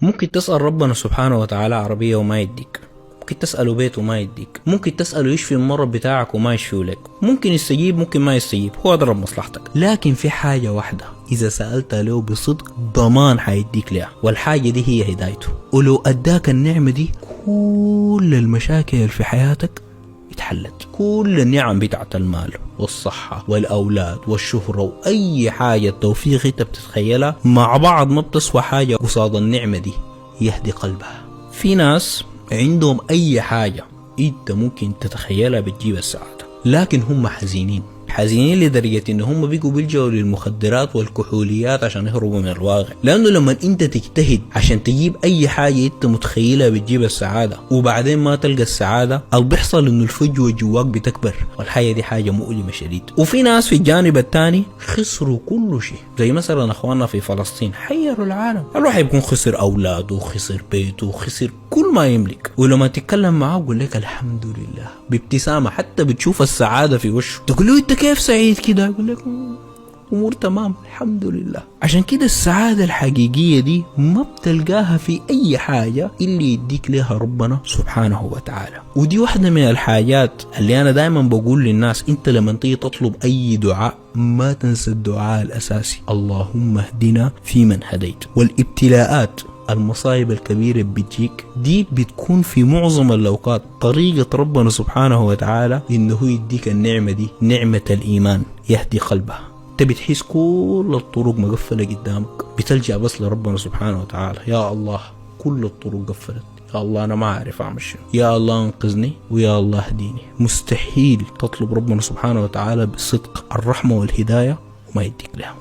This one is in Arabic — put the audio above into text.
ممكن تسأل ربنا سبحانه وتعالى عربية وما يديك، ممكن تسأله بيت وما يديك، ممكن تسأله يشفي المرض بتاعك وما يشفيه لك، ممكن يستجيب ممكن ما يستجيب، هو ضرب مصلحتك. لكن في حاجة واحدة إذا سألت له بصدق ضمان حيديك لها، والحاجة دي هي هدايته. ولو أداك النعمة دي كل المشاكل في حياتك اتحلت، كل النعم بتاعت المال والصحة والأولاد والشهرة وأي حاجة التوفيق انت بتتخيلها مع بعض ما بتسوى حاجة قصاد النعمة دي يهدي قلبها. في ناس عندهم أي حاجة انت ممكن تتخيلها بتجيب السعادة، لكن هم حزينين لدرجة ان هم بيقوا بيلجأوا للمخدرات والكحوليات عشان يهربوا من الواقع. لانه لما انت تجتهد عشان تجيب اي حاجة انت متخيلها بتجيب السعادة وبعدين ما تلقى السعادة، اللي بيحصل انه الفجوة جواك بتكبر، والحاجة دي حاجة مؤلمة شديد. وفي ناس في الجانب الثاني خسروا كل شيء، زي مثلا اخواننا في فلسطين حيروا العالم، الواحد يكون خسر اولاده وخسر بيته وخسر كل ما يملك، ولما تتكلم معاه يقول لك الحمد لله بابتسامة، حتى بتشوف السعادة في وشه. تقول له انت كيف سعيد كده؟ يقول لك امور تمام الحمد لله. عشان كده السعادة الحقيقية دي ما بتلقاها في اي حاجة اللي يديك لها ربنا سبحانه وتعالى. ودي واحدة من الحاجات اللي انا دايما بقول للناس، انت لما تيجي تطلب اي دعاء ما تنسى الدعاء الاساسي، اللهم اهدنا فيمن هديت. والابتلاءات المصايب الكبيرة بتجيك دي بتكون في معظم الأوقات طريقة ربنا سبحانه وتعالى إنه يديك النعمة دي، نعمة الإيمان يهدي قلبها. انت بتحس كل الطرق مقفلة قدامك، بتلجأ بس لربنا سبحانه وتعالى، يا الله كل الطرق قفلت، يا الله أنا ما أعرف أعمل شيء، يا الله انقذني ويا الله اهديني. مستحيل تطلب ربنا سبحانه وتعالى بصدق الرحمة والهداية وما يديك لها.